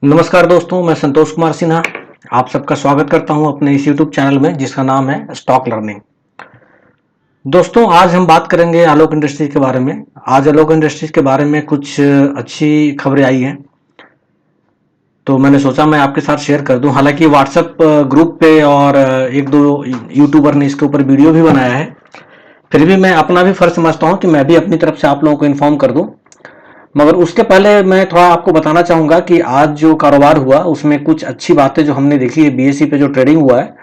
नमस्कार दोस्तों, मैं संतोष कुमार सिन्हा आप सबका स्वागत करता हूं अपने इस YouTube चैनल में जिसका नाम है स्टॉक लर्निंग। दोस्तों, आज हम बात करेंगे आलोक इंडस्ट्रीज के बारे में। आज आलोक इंडस्ट्रीज के बारे में कुछ अच्छी खबरें आई हैं, तो मैंने सोचा मैं आपके साथ शेयर कर दूं। हालांकि व्हाट्सएप ग्रुप पे और एक दो यूट्यूबर ने इसके ऊपर वीडियो भी बनाया है, फिर भी मैं अपना भी फर्ज समझता हूं कि मैं भी अपनी तरफ से आप लोगों को इन्फॉर्म कर दूं। मगर उसके पहले मैं थोड़ा आपको बताना चाहूंगा कि आज जो कारोबार हुआ उसमें कुछ अच्छी बातें जो हमने देखी है। बीएसई पे जो ट्रेडिंग हुआ है,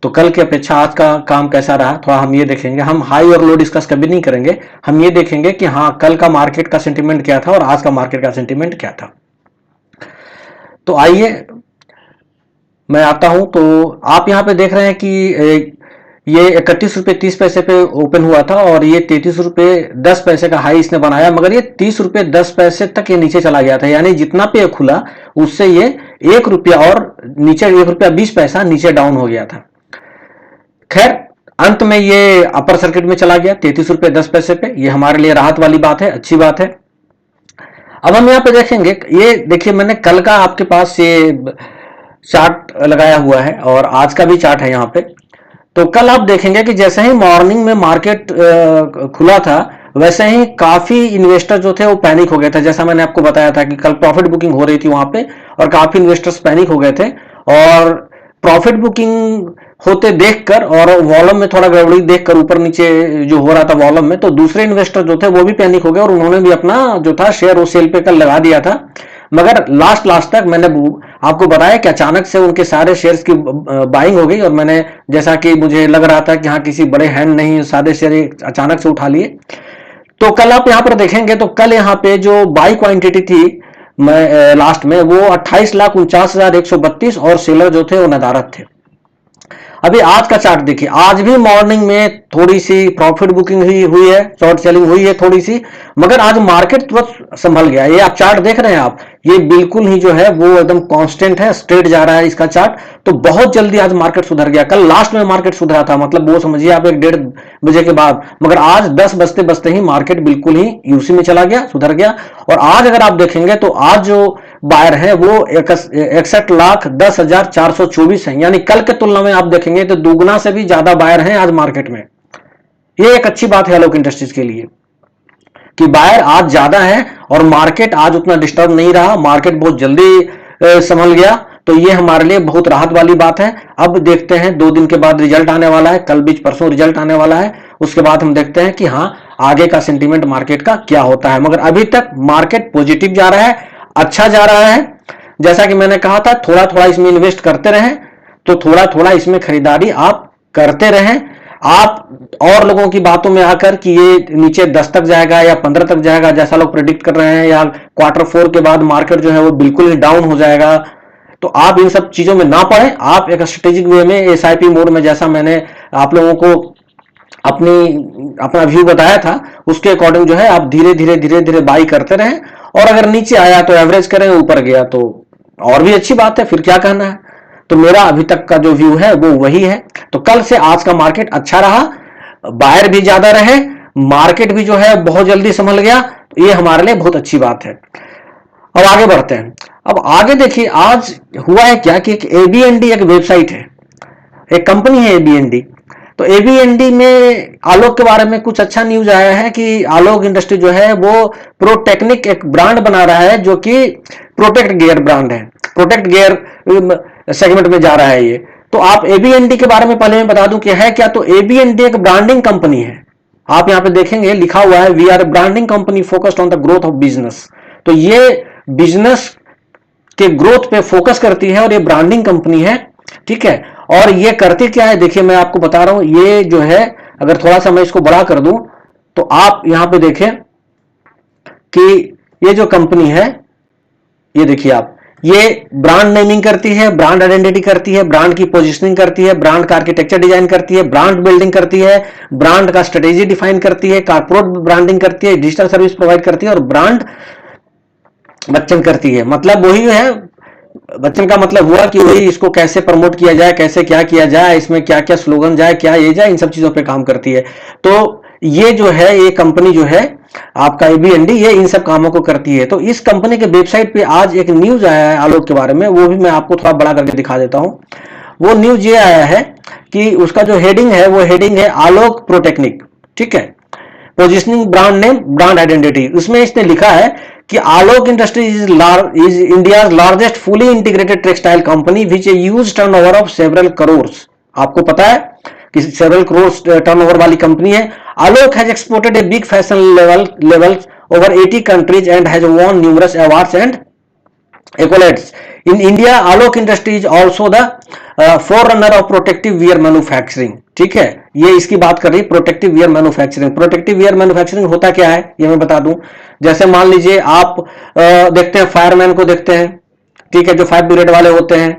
तो कल की अपेक्षा आज का काम कैसा रहा थोड़ा हम ये देखेंगे। हम हाई और लो डिस्कस कभी नहीं करेंगे, हम ये देखेंगे कि हाँ, कल का मार्केट का सेंटीमेंट क्या था और आज का मार्केट का सेंटीमेंट क्या था। तो आइए मैं आता हूं। तो आप यहां पे देख रहे हैं कि ये 31 रुपये 30 पैसे पे ओपन हुआ था और ये 33 रुपये 10 पैसे का हाई इसने बनाया, मगर ये 30 रुपये 10 पैसे तक ये नीचे चला गया था। यानी जितना पे खुला उससे ये 1 रुपया और नीचे 1 रुपया 20 पैसा नीचे डाउन हो गया था। खैर, अंत में ये अपर सर्किट में चला गया 33 रुपये 10 पैसे पे। ये हमारे लिए राहत वाली बात है, अच्छी बात है। अब हम यहाँ पे देखेंगे, ये देखिए मैंने कल का आपके पास ये चार्ट लगाया हुआ है और आज का भी चार्ट है यहाँ पे। तो कल आप देखेंगे कि जैसे ही मॉर्निंग में मार्केट खुला था, वैसे ही काफी इन्वेस्टर जो थे वो पैनिक हो गए थे। जैसा मैंने आपको बताया था कि कल प्रॉफिट बुकिंग हो रही थी वहां पे और काफी इन्वेस्टर्स पैनिक हो गए थे। और प्रॉफिट बुकिंग होते देखकर और वॉल्यूम में थोड़ा गड़बड़ी देखकर ऊपर नीचे जो हो रहा था वॉल्यूम में, तो दूसरे इन्वेस्टर जो थे वो भी पैनिक हो गए और उन्होंने भी अपना जो था शेयर वो सेल पे कल लगा दिया था। मगर लास्ट तक मैंने आपको बताया कि अचानक से उनके सारे शेयर्स की बाइंग हो गई और मैंने, जैसा कि मुझे लग रहा था कि हाँ, किसी बड़े हैंड नहीं, सादे शेयर अचानक से उठा लिए। तो कल आप यहां पर देखेंगे तो कल यहां पे जो बाई क्वांटिटी थी लास्ट में वो 28,49,132 और सेलर जो थे वो नदारत थे। अभी आज का चार्ट देखिए, आज भी मॉर्निंग में थोड़ी सी प्रॉफिट बुकिंग हुई है, शॉर्ट सेलिंग हुई है थोड़ी सी, मगर आज मार्केट तुरंत संभल गया। ये आप चार्ट देख रहे हैं, आप ये बिल्कुल ही जो है वो एकदम कांस्टेंट है, स्ट्रेट जा रहा है इसका चार्ट। तो बहुत जल्दी आज मार्केट सुधर गया। कल लास्ट में मार्केट सुधरा था, मतलब वो समझिए आप 1-1:30 बजे के बाद, मगर आज 10 बजते बजते ही मार्केट बिल्कुल ही यूसी में चला गया, सुधर गया। और आज अगर आप देखेंगे तो आज जो बायर है वो 61,10,424 है, यानी कल के तुलना में आप देखेंगे तो दुगना से भी ज्यादा बायर हैं आज मार्केट में। ये एक अच्छी बात है आलोक इंडस्ट्रीज के लिए कि बायर आज ज्यादा है और मार्केट आज उतना डिस्टर्ब नहीं रहा, मार्केट बहुत जल्दी संभल गया। तो ये हमारे लिए बहुत राहत वाली बात है। अब देखते हैं, 2 दिन के बाद रिजल्ट आने वाला है, कल बीच परसों रिजल्ट आने वाला है, उसके बाद हम देखते हैं कि हाँ, आगे का सेंटीमेंट मार्केट का क्या होता है। मगर अभी तक मार्केट पॉजिटिव जा रहा है, अच्छा जा रहा है। जैसा कि मैंने कहा था, थोड़ा थोड़ा इसमें इन्वेस्ट करते रहें, तो थोड़ा थोड़ा इसमें खरीदारी आप करते रहें। आप और लोगों की बातों में आकर कि ये नीचे 10 तक जाएगा या 15 तक जाएगा जैसा लोग प्रेडिक्ट कर रहे हैं, या Q4 के बाद मार्केट जो है वो बिल्कुल ही डाउन हो जाएगा, तो आप इन सब चीजों में ना पड़े। आप एक स्ट्रेटेजिक वे में एसआईपी मोड में, जैसा मैंने आप लोगों को अपना व्यू बताया था, उसके अकॉर्डिंग जो है आप धीरे धीरे बाई करते रहें। और अगर नीचे आया तो एवरेज करें, ऊपर गया तो और भी अच्छी बात है, फिर क्या कहना है। तो मेरा अभी तक का जो व्यू है वो वही है। तो कल से आज का मार्केट अच्छा रहा, बायर भी ज्यादा रहे, मार्केट भी जो है बहुत जल्दी संभल गया। तो ये हमारे लिए बहुत अच्छी बात है। अब आगे बढ़ते हैं। अब आगे देखिए, आज हुआ है क्या कि एक एबीएनडी एक वेबसाइट है, एक कंपनी है एबीएनडी। तो एबीएनडी में आलोक के बारे में कुछ अच्छा न्यूज आया है कि आलोक इंडस्ट्री जो है वो प्रोटेक्निक एक ब्रांड बना रहा है, जो कि प्रोटेक्ट गियर ब्रांड है, प्रोटेक्ट गियर सेगमेंट में जा रहा है ये। तो आप एबीएनडी के बारे में पहले मैं बता दूं कि है क्या। तो एबीएनडी एक ब्रांडिंग कंपनी है। आप यहां पे देखेंगे लिखा हुआ है, we are branding company focused on the growth of business. तो ये बिजनेस के ग्रोथ पे फोकस करती है और ये ब्रांडिंग कंपनी है, ठीक है। और ये करती क्या है, देखिए मैं आपको बता रहा हूं। ये जो है, अगर थोड़ा सा मैं इसको बड़ा कर दूं तो आप यहां पे देखें कि ये जो कंपनी है, ये देखिए आप, ये ब्रांड नेमिंग करती है, ब्रांड आइडेंटिटी करती है, ब्रांड की पोजीशनिंग करती है, ब्रांड का आर्किटेक्चर डिजाइन करती है, ब्रांड बिल्डिंग करती है, ब्रांड का स्ट्रेटेजी डिफाइन करती है, कॉर्पोरेट ब्रांडिंग करती है, डिजिटल सर्विस प्रोवाइड करती है और ब्रांड बच्चन करती है। मतलब वही है, बच्चन का मतलब हुआ कि वही इसको कैसे प्रमोट किया जाए, कैसे क्या किया जाए, इसमें क्या क्या स्लोगन जाए, क्या ये जाए, इन सब चीजों पे काम करती है। तो ये जो है, ये कंपनी जो है आपका ABND, ये इन सब कामों को करती है। तो इस कंपनी के वेबसाइट पे आज एक न्यूज आया है आलोक के बारे में, वो भी मैं आपको थोड़ा बड़ा करके दिखा देता हूं। वो न्यूज ये आया है कि उसका जो हेडिंग है वो हेडिंग है आलोक प्रोटेक्निक, ठीक है, positioning brand name brand identity. उसमें इसने लिखा है कि Alok industries is India's largest fully integrated textile company which a huge turnover of several crores. आपको पता है कि सेवरल करोर्स टर्नओवर वाली कंपनी है। Alok has exported a big fashion labels over 80 countries and has won numerous awards and accolades. In India, Alok Industries is also the forerunner of protective wear manufacturing. ठीक है, ये इसकी बात कर रही है protective wear manufacturing. Protective wear manufacturing होता क्या है ये मैं बता दूं। जैसे मान लीजिए आप देखते हैं फायरमैन को देखते हैं, ठीक है, जो फायर ब्रिगेड वाले होते हैं,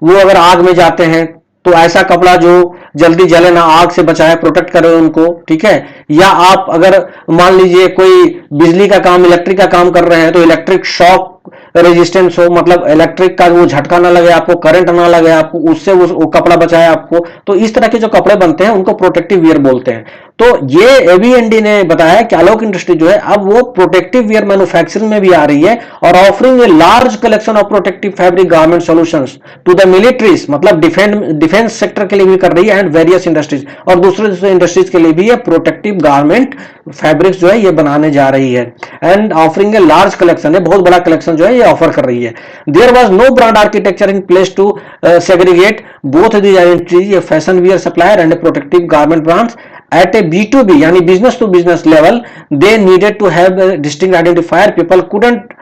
वो अगर आग में जाते हैं तो ऐसा कपड़ा जो जल्दी जले ना, आग से बचाए, प्रोटेक्ट करे उनको, ठीक है। या आप अगर मान लीजिए कोई बिजली का काम, इलेक्ट्रिक का काम कर रहे हैं तो इलेक्ट्रिक शॉक रेजिस्टेंस हो, मतलब इलेक्ट्रिक का वो झटका ना लगे आपको, करंट ना लगे आपको, उससे वो कपड़ा बचाए आपको। तो इस तरह के जो कपड़े बनते हैं उनको प्रोटेक्टिव वियर बोलते हैं। तो ये ABND ने बताया कि आलोक इंडस्ट्री जो है अब वो प्रोटेक्टिव वियर मैन्युफैक्चरिंग में भी आ रही है और offering a large collection of protective fabric garment solutions to the militaries, मतलब डिफेंस सेक्टर के लिए भी कर रही है, एंड वेरियस इंडस्ट्रीज, और दूसरे इंडस्ट्रीज के लिए भी ये प्रोटेक्टिव गारमेंट फैब्रिक्स जो है ये बनाने जा रही है। And offering a large collection, है बहुत बड़ा कलेक्शन जो है ये ऑफर कर रही है। There was no brand architecture in place to segregate both these identities, a fashion wear supplier and a protective garment brands at a B2B यानी business to business level. They needed to have a distinct identifier. People couldn't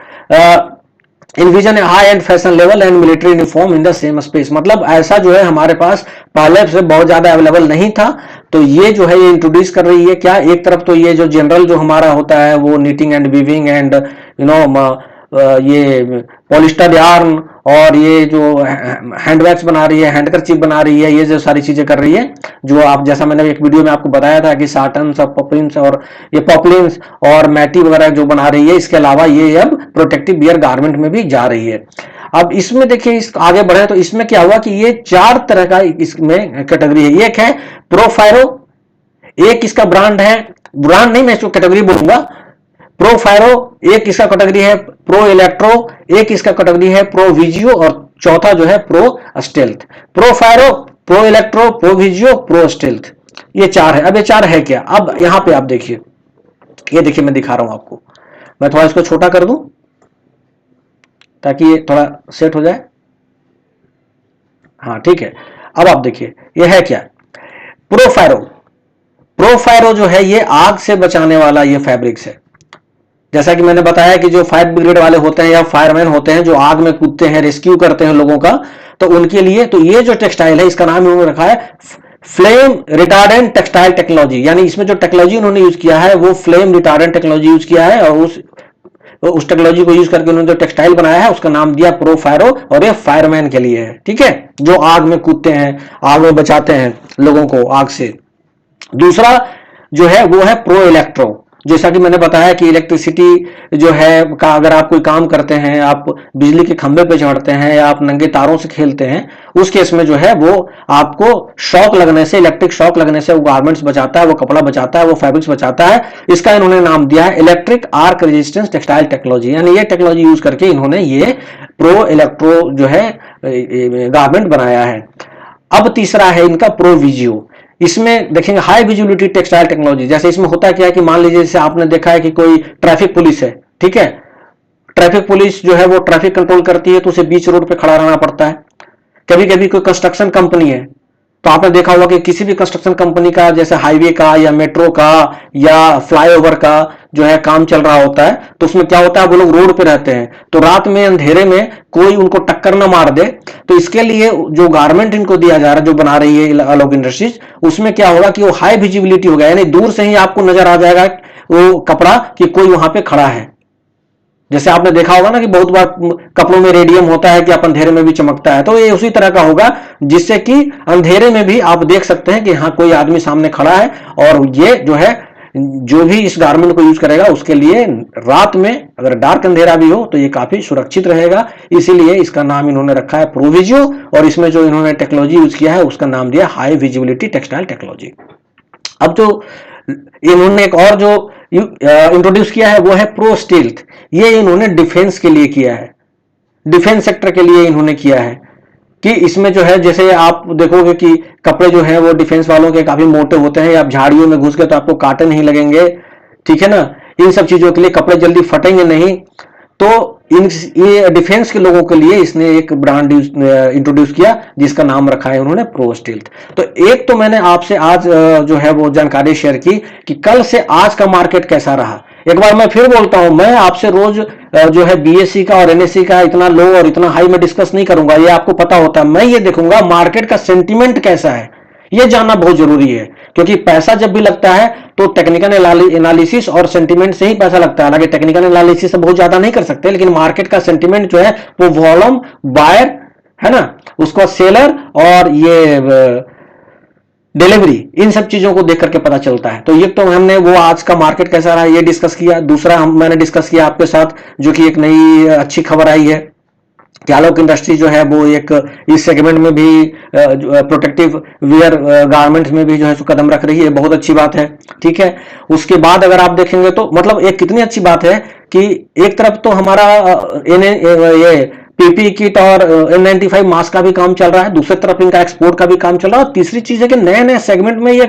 envision a high end fashion level and military uniform in the same space. मतलब ऐसा जो है हमारे पास पहले से बहुत ज्यादा अवेलेबल नहीं था। तो ये जो है ये इंट्रोड्यूस कर रही है क्या, एक तरफ तो ये जो जनरल जो हमारा होता है वो नीटिंग एंड वीविंग एंड ये पॉलिस्टर यार्न, और ये जो हैंडबैग्स बना रही है, हैंडकरचीफ बना रही है, ये जो सारी चीजें कर रही है, जो आप जैसा मैंने एक वीडियो में आपको बताया था कि साटन्स और पॉपलिन्स और ये पॉपलिन्स और मैटी वगैरह जो बना रही है, इसके अलावा ये अब प्रोटेक्टिव वियर गारमेंट में भी जा रही है। अब इसमें देखिए, इस आगे बढ़े तो इसमें क्या हुआ कि ये 4 तरह का इसमें कैटेगरी है। एक है प्रोफायरो, एक इसका ब्रांड है, ब्रांड नहीं मैं इसको कैटेगरी बोलूंगा, प्रोफायरो, एक इसका कैटेगरी है प्रो इलेक्ट्रो, एक इसका कैटेगरी है प्रो विजियो, और चौथा जो है प्रो स्टेल्थ। प्रोफायरो, Pro Electro, Pro Visio, Pro Stealth, ये 4 है। अब ये 4 है क्या, अब यहां पे आप देखिए, ये देखिए मैं दिखा रहा हूं आपको, मैं थोड़ा इसको छोटा कर दूं ताकि ये थोड़ा सेट हो जाए। हाँ ठीक है, अब आप देखिए ये है क्या, प्रोफायरो। प्रोफायरो जो है ये आग से बचाने वाला ये फैब्रिक्स है। जैसा कि मैंने बताया कि जो फायर ब्रिगेड वाले होते हैं या फायरमैन होते हैं जो आग में कूदते हैं, रेस्क्यू करते हैं लोगों का, तो उनके लिए तो ये जो टेक्सटाइल है इसका नाम इन्होंने रखा है फ्लेम रिटार्डेंट टेक्सटाइल टेक्नोलॉजी। यानी इसमें जो टेक्नोलॉजी उन्होंने यूज किया है वो फ्लेम रिटार्डेंट टेक्नोलॉजी यूज किया है, और उस टेक्नोलॉजी को यूज करके उन्होंने जो टेक्सटाइल बनाया है उसका नाम दिया प्रोफायरो, और ये फायरमैन के लिए है, ठीक है, जो आग में कूदते हैं, आग में बचाते हैं लोगों को आग से। दूसरा जो है वो है प्रो इलेक्ट्रो। जैसा कि मैंने बताया कि इलेक्ट्रिसिटी जो है का अगर आप कोई काम करते हैं, आप बिजली के खंभे पे चढ़ते हैं या आप नंगे तारों से खेलते हैं, उस केस में जो है वो आपको शॉक लगने से, इलेक्ट्रिक शॉक लगने से वो गारमेंट्स बचाता है, वो कपड़ा बचाता है, वो फैब्रिक्स बचाता है। इसका इन्होंने नाम दिया है electric arc resistance textile technology. यानी ये टेक्नोलॉजी यूज करके इन्होंने ये प्रो इलेक्ट्रो जो है गारमेंट बनाया है। अब तीसरा है इनका प्रो विजियो। इसमें देखेंगे हाई विजिबिलिटी टेक्सटाइल टेक्नोलॉजी। जैसे इसमें होता क्या है कि मान लीजिए जैसे आपने देखा है कि कोई ट्रैफिक पुलिस है, ठीक है, ट्रैफिक पुलिस जो है वो ट्रैफिक कंट्रोल करती है तो उसे बीच रोड पे खड़ा रहना पड़ता है। कभी कभी कोई कंस्ट्रक्शन कंपनी है तो आपने देखा होगा कि किसी भी कंस्ट्रक्शन कंपनी का जैसे हाईवे का या मेट्रो का या फ्लाईओवर का जो है काम चल रहा होता है, तो उसमें क्या होता है वो लोग रोड पे रहते हैं, तो रात में अंधेरे में कोई उनको टक्कर ना मार दे। तो इसके लिए जो गारमेंट इनको दिया जा रहा है जो बना रही है आलोक इंडस्ट्रीज, उसमें क्या होगा कि वो हाई विजिबिलिटी होगा, यानी दूर से ही आपको नजर आ जाएगा वो कपड़ा कि कोई वहां पे खड़ा है। जैसे आपने देखा होगा ना कि बहुत बार कपड़ों में रेडियम होता है कि आप अंधेरे में भी चमकता है, तो ये उसी तरह का होगा जिससे कि अंधेरे में भी आप देख सकते हैं कि हाँ कोई आदमी सामने खड़ा है। और ये जो है जो भी इस गारमेंट को यूज करेगा उसके लिए रात में अगर डार्क अंधेरा भी हो तो ये काफी सुरक्षित रहेगा। इसीलिए इसका नाम इन्होंने रखा है प्रोविजियो, और इसमें जो इन्होंने टेक्नोलॉजी यूज किया है उसका नाम दिया हाई विजिबिलिटी टेक्सटाइल टेक्नोलॉजी। अब जो इन्होंने एक और जो इंट्रोड्यूस किया है वो है प्रो स्टील्थ। ये इन्होंने डिफेंस के लिए किया है, डिफेंस सेक्टर के लिए इन्होंने किया है कि इसमें जो है, जैसे आप देखोगे कि कपड़े जो है वो डिफेंस वालों के काफी मोटे होते हैं, आप झाड़ियों में घुस गए तो आपको कांटे नहीं लगेंगे, ठीक है ना। इन सब चीजों के लिए कपड़े जल्दी फटेंगे नहीं। तो ये डिफेंस के लोगों के लिए इसने एक ब्रांड इंट्रोड्यूस किया जिसका नाम रखा है उन्होंने प्रो स्टील्थ। तो एक तो मैंने आपसे आज जो है वो जानकारी शेयर की कि कल से आज का मार्केट कैसा रहा। एक बार मैं फिर बोलता हूं, मैं आपसे रोज जो है बीएससी का और एनएससी का इतना लो और इतना हाई में डिस्कस नहीं करूंगा, ये आपको पता होता है। मैं ये देखूंगा मार्केट का सेंटीमेंट कैसा है, ये जानना बहुत जरूरी है, क्योंकि पैसा जब भी लगता है तो टेक्निकल एनालिसिस और सेंटीमेंट से ही पैसा लगता है। हालांकि टेक्निकल एनालिसिस से बहुत ज्यादा नहीं कर सकते, लेकिन मार्केट का सेंटीमेंट जो है वो वॉल्यूम, बायर है ना, उसको सेलर और ये डिलीवरी, इन सब चीजों को देख करके पता चलता है। तो ये तो हमने वो आज का मार्केट कैसा रहा ये डिस्कस किया। दूसरा मैंने डिस्कस किया आपके साथ जो कि एक नई अच्छी खबर आई है कि आलोक इंडस्ट्री जो है वो एक इस सेगमेंट में भी प्रोटेक्टिव वियर गारमेंट्स में भी जो है कदम रख रही है, बहुत अच्छी बात है, ठीक है। उसके बाद अगर आप देखेंगे तो मतलब एक कितनी अच्छी बात है कि एक तरफ तो हमारा ये पीपी किट और N95 मास्क का भी काम चल रहा है, दूसरी तरफ इनका एक्सपोर्ट का भी काम चल रहा है, और तीसरी चीज है कि नए नए सेगमेंट में ये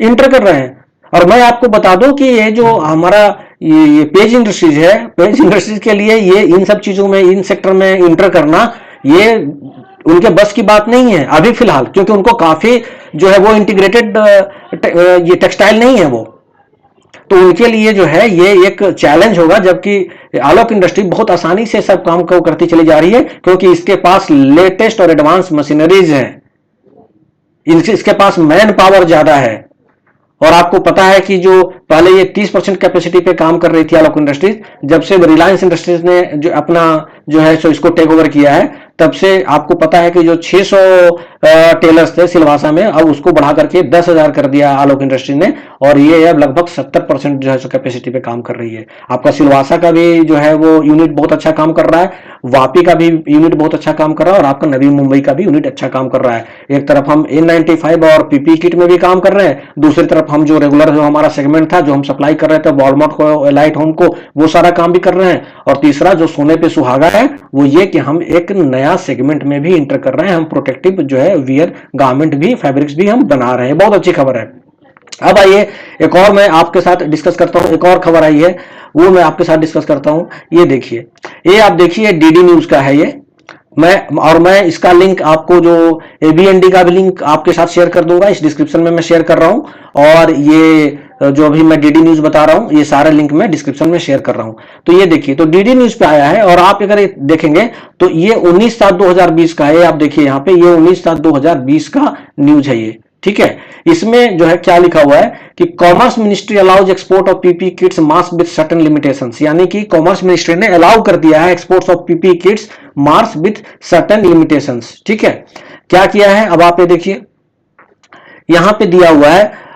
इंटर कर रहे हैं। और मैं आपको बता दूं कि ये जो हमारा ये पेज इंडस्ट्रीज है, पेज इंडस्ट्रीज के लिए ये इन सब चीजों में, इन सेक्टर में इंटर करना ये उनके बस की बात नहीं है अभी फिलहाल, क्योंकि उनको काफी जो है वो इंटीग्रेटेड ये टेक्सटाइल नहीं है वो, तो उनके लिए जो है ये एक चैलेंज होगा। जबकि आलोक इंडस्ट्री बहुत आसानी से सब काम को करती चली जा रही है, क्योंकि इसके पास लेटेस्ट और एडवांस मशीनरीज है, इसके पास मैन पावर ज्यादा है। और आपको पता है कि जो पहले ये 30% कैपेसिटी पे काम कर रही थी आलोक इंडस्ट्रीज, जब से रिलायंस इंडस्ट्रीज ने जो अपना जो है सो इसको टेक ओवर किया है, तब से आपको पता है कि जो 600 टेलर्स थे सिलवासा में, अब उसको बढ़ा करके 10,000 कर दिया आलोक इंडस्ट्री ने, और ये अब लगभग 70% जो है सो कैपेसिटी पे काम कर रही है। आपका सिलवासा का भी जो है वो यूनिट बहुत अच्छा काम कर रहा है, वापी का भी यूनिट बहुत अच्छा काम कर रहा है, और आपका नवी मुंबई का भी यूनिट अच्छा काम कर रहा है। एक तरफ हम N95 और पीपी किट में भी काम कर रहे हैं, दूसरी तरफ हम जो रेगुलर जो हमारा सेगमेंट था जो हम सप्लाई कर रहे थे वॉलमार्ट को, एलाइट होम को, वो सारा काम भी कर रहे हैं। और तीसरा जो सोने पे सुहागा है वो ये कि हम एक नया सेगमेंट में भी इंटर कर रहे हैं, हम प्रोटेक्टिव जो है वियर गारमेंट भी, फैब्रिक्स भी हम बना रहे हैं। बहुत अच्छी खबर है। अब आइए एक और मैं आपके साथ डिस्कस करता हूं, एक और खबर आई है वो मैं आपके साथ डिस्कस करता हूं। ये देखिए, ये आप देखिए डीडी न्यूज का है ये, मैं इसका लिंक आपको जो एबीएनडी का भी लिंक आपके साथ शेयर कर दूंगा, इस डिस्क्रिप्शन में मैं शेयर कर रहा हूं, और ये जो अभी मैं डीडी न्यूज बता रहा हूं ये सारे लिंक मैं डिस्क्रिप्शन में शेयर कर रहा हूं। तो ये देखिए, तो डीडी न्यूज पे आया है, और आप अगर देखेंगे तो ये 19/7/2020 का है। आप देखिए यहाँ पे ये 19/7/2020 का न्यूज है ये, ठीक है। इसमें जो है क्या लिखा हुआ है कि commerce ministry allows export of PP kits mask with certain limitations, यानी कि कॉमर्स मिनिस्ट्री ने अलाउ कर दिया है exports of PP kits mask with certain limitations, ठीक है। क्या किया है अब आप ये देखिए, यहां पे दिया हुआ है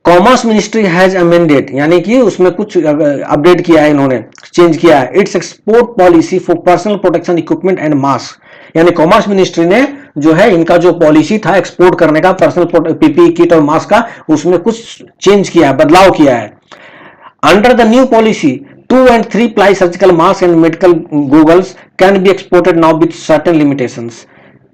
कॉमर्स मिनिस्ट्री हैज अमेंडेड, यानी कि उसमें कुछ अपडेट किया है, इन्होंने चेंज किया है it's export policy for personal protection equipment and mask, यानी कॉमर्स मिनिस्ट्री ने जो है इनका जो पॉलिसी था एक्सपोर्ट करने का पर्सनल पीपी किट और मास्क का, उसमें कुछ चेंज किया है, बदलाव किया है। Under the new policy 2 and 3 ply surgical mask and medical goggles can be exported now with certain limitations,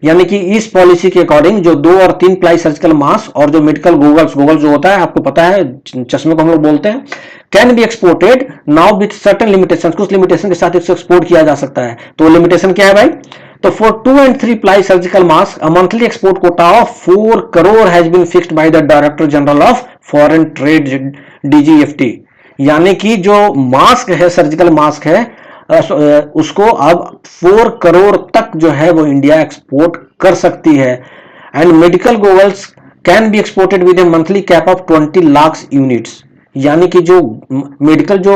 यानी कि इस पॉलिसी के अकॉर्डिंग जो 2 और 3 प्लाई सर्जिकल मास्क और जो मेडिकल गॉगल्स जो होता है आपको पता है चश्मे को हम लोग बोलते हैं, can be exported now with certain limitation, कुछ लिमिटेशन के साथ इसको एक्सपोर्ट किया जा सकता है। तो लिमिटेशन क्या है भाई, तो for 2 and 3 ply surgical mask a monthly export quota of 4 crore has been fixed by the Director General of Foreign Trade DGFT, यानी कि जो मास्क है, सर्जिकल मास्क है, उसको अब 4 करोड़ तक जो है वो इंडिया एक्सपोर्ट कर सकती है। And medical goggles can be exported with A monthly cap of 20 lakh units, यानी कि जो मेडिकल जो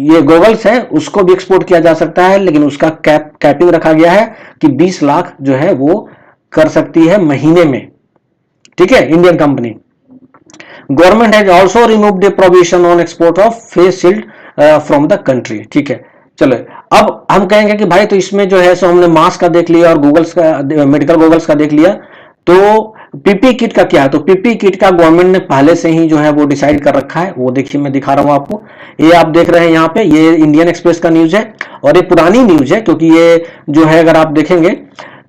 ये गॉगल्स है उसको भी एक्सपोर्ट किया जा सकता है, लेकिन उसका कैपिंग रखा गया है कि 20 लाख जो है वो कर सकती है महीने में, ठीक है, Indian company. Government has also removed the provision on export of face shield from the country, ठीक है। चलो अब हम कहेंगे कि भाई तो इसमें जो है सो हमने मास्क का देख लिया और गूगल्स का, मेडिकल गॉगल्स का देख लिया, तो पीपी किट का क्या है, तो पीपी किट का गवर्नमेंट ने पहले से ही जो है वो डिसाइड कर रखा है। वो देखिए मैं दिखा रहा हूं आपको, ये आप देख रहे हैं यहाँ पे, ये इंडियन एक्सप्रेस का न्यूज है और ये पुरानी न्यूज है, क्योंकि ये जो है अगर आप देखेंगे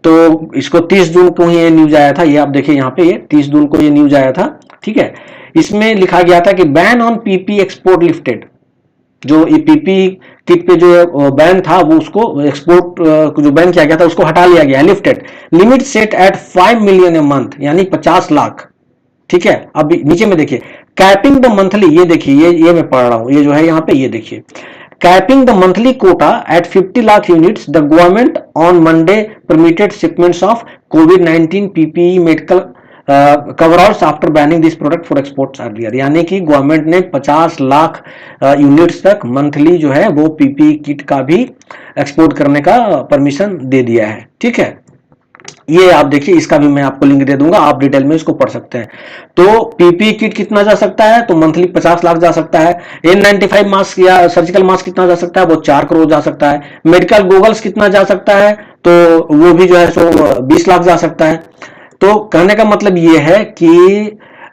तो इसको 30 जून को ही ये न्यूज आया था। ये आप देखिए यहाँ पे, ये 30 जून को ये न्यूज आया था, ठीक है। इसमें लिखा गया था कि ban on PP export lifted, जो ये पीपी किट पे जो बैन था वो उसको एक्सपोर्ट जो बैन किया गया था उसको हटा लिया गया है, lifted. Limit set at 5 million a month, यानी 50 लाख, ठीक है। अब नीचे में देखिए, कैपिंग द मंथली, ये देखिए ये मैं पढ़ रहा हूं, ये जो है यहाँ पे, ये देखिए, capping the monthly quota at 50 lakh units, the government on Monday permitted shipments of कोविड-19 PPE medical coveralls after banning this product for exports earlier. यानी कि गवर्नमेंट ने 50 लाख यूनिट्स तक मंथली जो है वो पीपी किट का भी एक्सपोर्ट करने का परमिशन दे दिया है, ठीक है। ये आप देखिए, इसका भी मैं आपको लिंक दे दूंगा, आप डिटेल में इसको पढ़ सकते हैं। तो पीपी किट कितना जा सकता है, तो मंथली 50 लाख जा सकता है। N95 मास्क या सर्जिकल मास्क कितना जा सकता है, वो 4 करोड़ जा सकता है। मेडिकल गॉगल्स कितना जा सकता है, तो वो भी जो है 20 लाख जा सकता है। तो कहने का मतलब ये है कि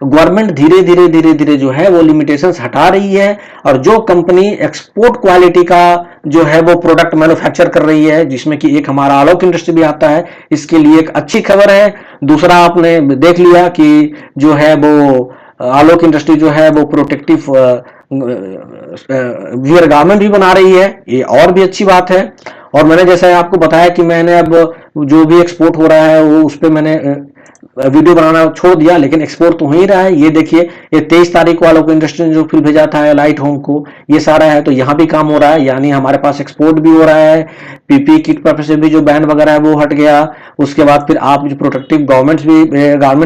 गवर्नमेंट धीरे धीरे धीरे धीरे जो है वो लिमिटेशंस हटा रही है, और जो कंपनी एक्सपोर्ट क्वालिटी का जो है वो प्रोडक्ट मैन्युफैक्चर कर रही है, जिसमें कि एक हमारा आलोक इंडस्ट्री भी आता है, इसके लिए एक अच्छी खबर है। दूसरा आपने देख लिया कि जो है वो आलोक इंडस्ट्री जो है वो प्रोटेक्टिव वियर गारमेंट भी बना रही है, ये और भी अच्छी बात है। और मैंने जैसा आपको बताया कि मैंने अब जो भी एक्सपोर्ट हो रहा है वो उस पर मैंने वीडियो बनाना छोड़ दिया, लेकिन एक्सपोर्ट तो हो ही रहा है। ये देखिए, ये 23 तारीख को आलोक इंडस्ट्री ने जो फिर भेजा था लाइट होम को, ये सारा है, तो यहाँ भी काम हो रहा है, यानी हमारे पास एक्सपोर्ट भी हो रहा है। पीपी किट पर से भी जो बैन वगैरह है वो हट गया। उसके बाद फिर आप जो प्रोटेक्टिव गारमेंट्स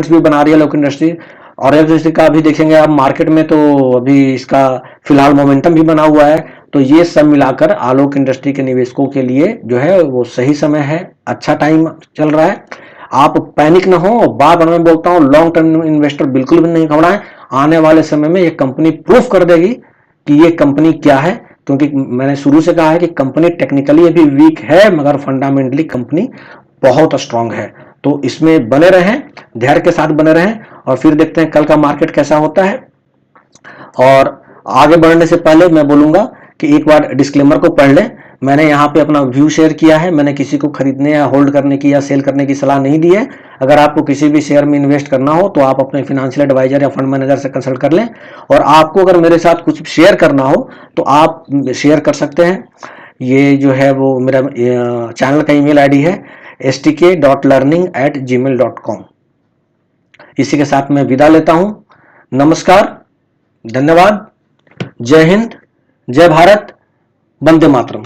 भी बना रही है आलोक इंडस्ट्री। और इंडस्ट्री का भी देखेंगे आप मार्केट में, तो अभी इसका फिलहाल मोमेंटम भी बना हुआ है। तो ये सब मिलाकर आलोक इंडस्ट्री के निवेशकों के लिए जो है वो सही समय है, अच्छा टाइम चल रहा है। आप पैनिक ना हो। बार बार मैं बोलता हूं, लॉन्ग टर्म इन्वेस्टर बिल्कुल भी नहीं घबराएं। आने वाले समय में ये कंपनी प्रूफ कर देगी कि ये कंपनी क्या है, क्योंकि मैंने शुरू से कहा है कि कंपनी टेक्निकली अभी वीक है, मगर फंडामेंटली कंपनी बहुत स्ट्रांग है। तो इसमें बने रहें, धैर्य के साथ बने रहें, और फिर देखते हैं कल का मार्केट कैसा होता है। और आगे बढ़ने से पहले मैं बोलूंगा कि एक बार डिस्क्लेमर को पढ़ लें। मैंने यहाँ पे अपना व्यू शेयर किया है, मैंने किसी को खरीदने या होल्ड करने की या सेल करने की सलाह नहीं दी है। अगर आपको किसी भी शेयर में इन्वेस्ट करना हो तो आप अपने फाइनेंशियल एडवाइजर या फंड मैनेजर से कंसल्ट कर लें। और आपको अगर मेरे साथ कुछ शेयर करना हो तो आप शेयर कर सकते हैं। ये जो है वो मेरा चैनल का ईमेल आईडी है stk.learning@gmail.com। इसी के साथ मैं विदा लेता हूं। नमस्कार, धन्यवाद, जय हिंद, जय भारत, वंदे मातरम।